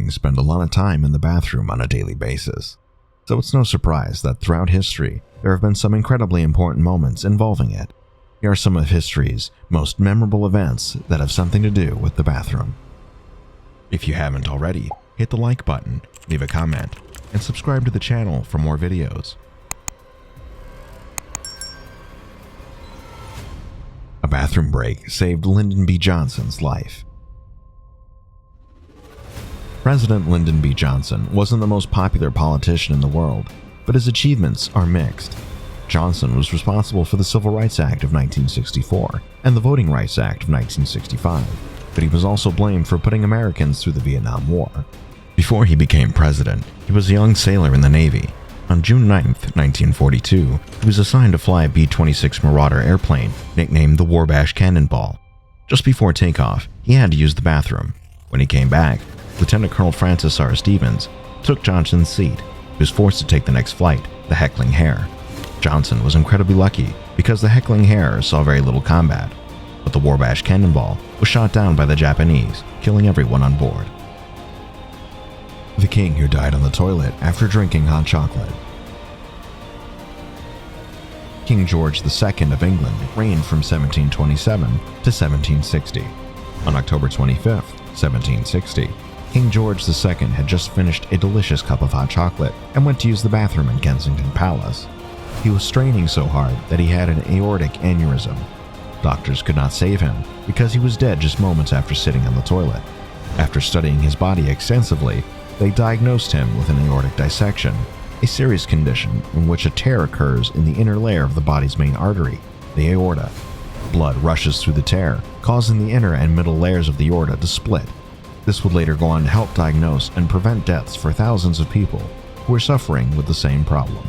Kings spend a lot of time in the bathroom on a daily basis, so it's no surprise that throughout history there have been some incredibly important moments involving it. Here are some of history's most memorable events that have something to do with the bathroom. If you haven't already, hit the like button, leave a comment, and subscribe to the channel for more videos. A bathroom break saved Lyndon B. Johnson's life. President Lyndon B. Johnson wasn't the most popular politician in the world, but his achievements are mixed. Johnson was responsible for the Civil Rights Act of 1964 and the Voting Rights Act of 1965, but he was also blamed for putting Americans through the Vietnam War. Before he became president, he was a young sailor in the Navy. On June 9, 1942, he was assigned to fly a B-26 Marauder airplane nicknamed the Wabash Cannonball. Just before takeoff, he had to use the bathroom. When he came back, Lieutenant Colonel Francis R. Stevens took Johnson's seat. He was forced to take the next flight, the Heckling Hare. Johnson was incredibly lucky because the Heckling Hare saw very little combat, but the Wabash Cannonball was shot down by the Japanese, killing everyone on board. The king who died on the toilet after drinking hot chocolate. King George II of England reigned from 1727 to 1760. On October 25, 1760, King George II had just finished a delicious cup of hot chocolate and went to use the bathroom in Kensington Palace. He was straining so hard that he had an aortic aneurysm. Doctors could not save him because he was dead just moments after sitting on the toilet. After studying his body extensively, they diagnosed him with an aortic dissection, a serious condition in which a tear occurs in the inner layer of the body's main artery, the aorta. Blood rushes through the tear, causing the inner and middle layers of the aorta to split. This would later go on to help diagnose and prevent deaths for thousands of people who were suffering with the same problem.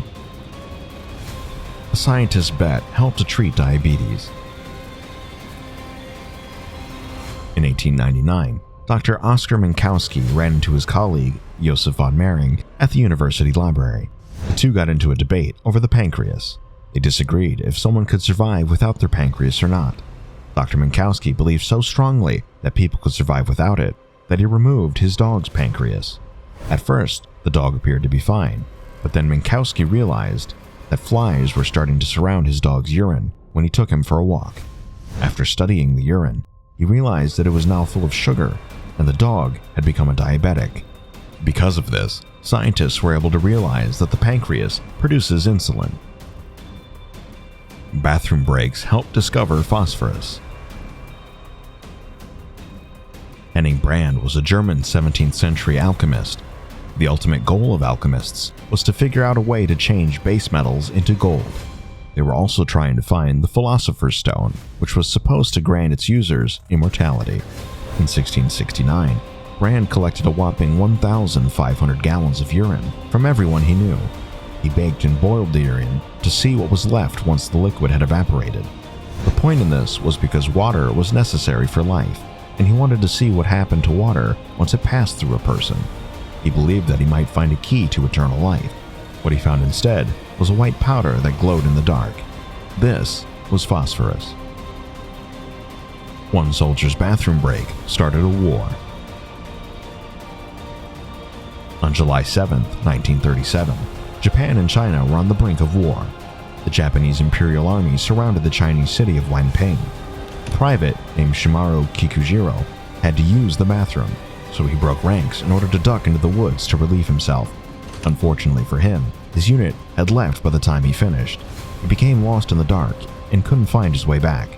A scientist's bet helped to treat diabetes. In 1899, Dr. Oscar Minkowski ran into his colleague, Josef von Mering, at the university library. The two got into a debate over the pancreas. They disagreed if someone could survive without their pancreas or not. Dr. Minkowski believed so strongly that people could survive without it that he removed his dog's pancreas. At first, the dog appeared to be fine, but then Minkowski realized that flies were starting to surround his dog's urine when he took him for a walk. After studying the urine, he realized that it was now full of sugar, and the dog had become a diabetic. Because of this, scientists were able to realize that the pancreas produces insulin. Bathroom breaks helped discover phosphorus. Henning Brand was a German 17th century alchemist. The ultimate goal of alchemists was to figure out a way to change base metals into gold. They were also trying to find the Philosopher's Stone, which was supposed to grant its users immortality. In 1669, Brand collected a whopping 1,500 gallons of urine from everyone he knew. He baked and boiled the urine to see what was left once the liquid had evaporated. The point in this was because water was necessary for life, and he wanted to see what happened to water once it passed through a person. He believed that he might find a key to eternal life. What he found instead was a white powder that glowed in the dark. This was phosphorus. One soldier's bathroom break started a war. On July 7, 1937, Japan and China were on the brink of war. The Japanese Imperial Army surrounded the Chinese city of Wanping. A private named Shimaru Kikujiro had to use the bathroom, so he broke ranks in order to duck into the woods to relieve himself. Unfortunately for him, his unit had left by the time he finished. He became lost in the dark and couldn't find his way back.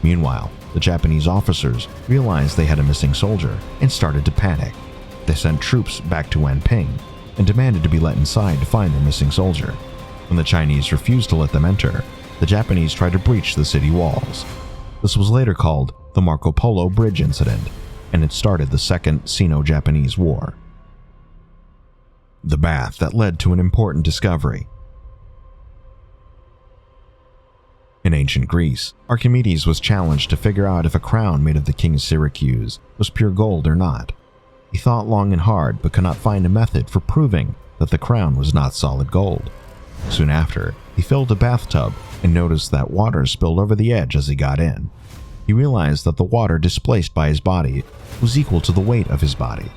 Meanwhile, the Japanese officers realized they had a missing soldier and started to panic. They sent troops back to Wanping and demanded to be let inside to find their missing soldier. When the Chinese refused to let them enter, the Japanese tried to breach the city walls. This was later called the Marco Polo Bridge Incident, and it started the Second Sino-Japanese War. The bath that led to an important discovery. In ancient Greece, Archimedes was challenged to figure out if a crown made of the king of Syracuse was pure gold or not. He thought long and hard but could not find a method for proving that the crown was not solid gold. Soon after, he filled a bathtub and noticed that water spilled over the edge as he got in. He realized that the water displaced by his body was equal to the weight of his body.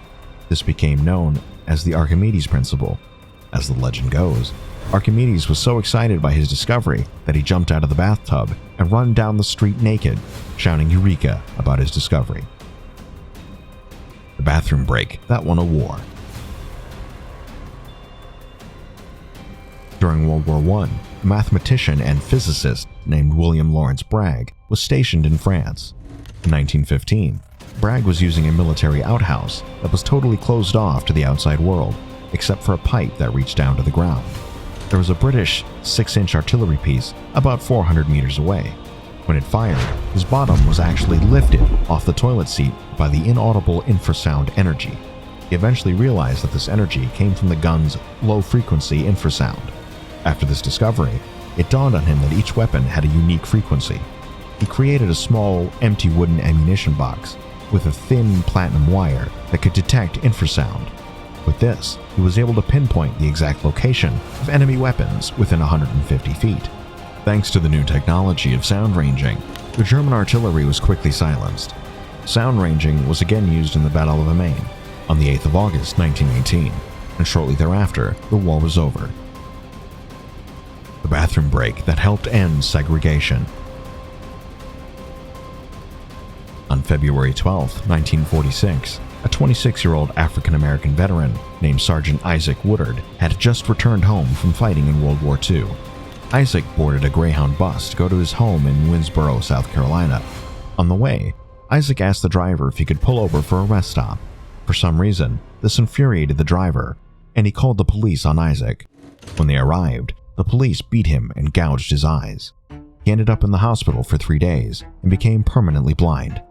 This became known as the Archimedes principle. As the legend goes, Archimedes was so excited by his discovery that he jumped out of the bathtub and ran down the street naked, shouting Eureka about his discovery. The bathroom break that won a war. During World War I, a mathematician and physicist named William Lawrence Bragg was stationed in France. In 1915, Bragg was using a military outhouse that was totally closed off to the outside world, except for a pipe that reached down to the ground. There was a British 6-inch artillery piece about 400 meters away. When it fired, his bottom was actually lifted off the toilet seat by the inaudible infrasound energy. He eventually realized that this energy came from the gun's low-frequency infrasound. After this discovery, it dawned on him that each weapon had a unique frequency. He created a small, empty wooden ammunition box with a thin platinum wire that could detect infrasound. With this, he was able to pinpoint the exact location of enemy weapons within 150 feet. Thanks to the new technology of sound ranging, the German artillery was quickly silenced. Sound ranging was again used in the Battle of Amiens on the 8th of August 1918, and shortly thereafter, the war was over. The bathroom break that helped end segregation. On February 12, 1946, a 26-year-old African-American veteran named Sergeant Isaac Woodard had just returned home from fighting in World War II. Isaac boarded a Greyhound bus to go to his home in Winnsboro, South Carolina. On the way, Isaac asked the driver if he could pull over for a rest stop. For some reason, this infuriated the driver, and he called the police on Isaac. When they arrived, the police beat him and gouged his eyes. He ended up in the hospital for 3 days and became permanently blind.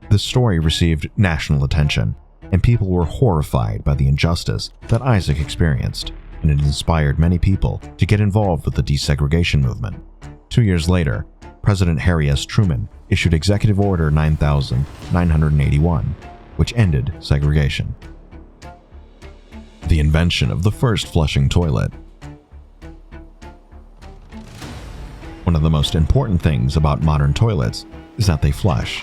This story received national attention, and people were horrified by the injustice that Isaac experienced, and it inspired many people to get involved with the desegregation movement. 2 years later, President Harry S. Truman issued Executive Order 9981, which ended segregation. The invention of the first flushing toilet. One of the most important things about modern toilets is that they flush.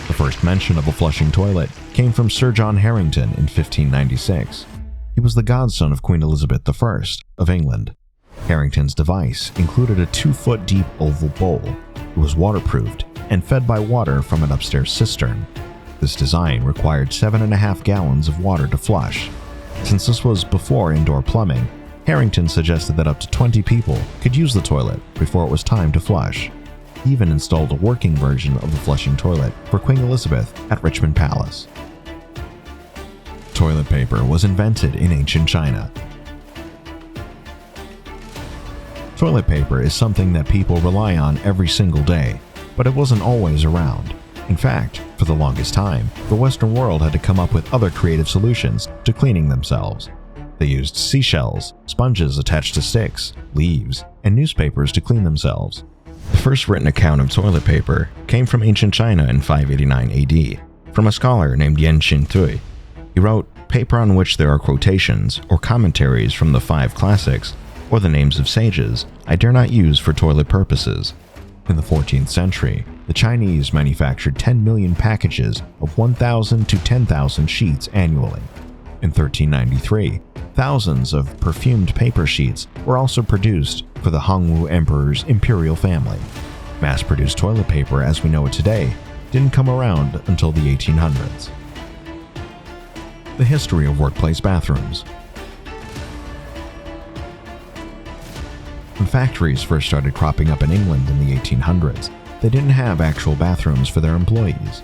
The first mention of a flushing toilet came from Sir John Harington in 1596. He was the godson of Queen Elizabeth I of England. Harington's device included a 2-foot-deep oval bowl. It was waterproofed and fed by water from an upstairs cistern. This design required 7.5 gallons of water to flush. Since this was before indoor plumbing, Harington suggested that up to 20 people could use the toilet before it was time to flush. He even installed a working version of the flushing toilet for Queen Elizabeth at Richmond Palace. Toilet paper was invented in ancient China. Toilet paper is something that people rely on every single day, but it wasn't always around. In fact, for the longest time, the Western world had to come up with other creative solutions to cleaning themselves. They used seashells, sponges attached to sticks, leaves, and newspapers to clean themselves. The first written account of toilet paper came from ancient China in 589 AD, from a scholar named Yan Xintui. He wrote, "Paper on which there are quotations or commentaries from the 5 classics, or the names of sages, I dare not use for toilet purposes." In the 14th century, the Chinese manufactured 10 million packages of 1,000 to 10,000 sheets annually. In 1393, thousands of perfumed paper sheets were also produced for the Hongwu Emperor's imperial family. Mass-produced toilet paper as we know it today didn't come around until the 1800s. The history of workplace bathrooms. When factories first started cropping up in England in the 1800s, they didn't have actual bathrooms for their employees.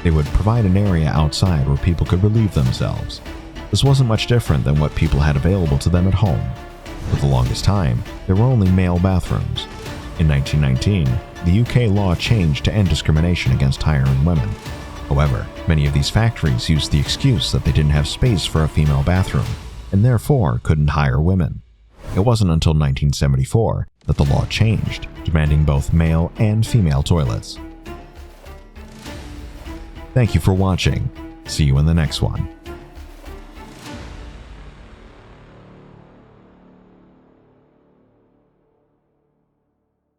They would provide an area outside where people could relieve themselves. This wasn't much different than what people had available to them at home. For the longest time, there were only male bathrooms. In 1919, the UK law changed to end discrimination against hiring women. However, many of these factories used the excuse that they didn't have space for a female bathroom, and therefore couldn't hire women. It wasn't until 1974 that the law changed, demanding both male and female toilets. Thank you for watching. See you in the next one.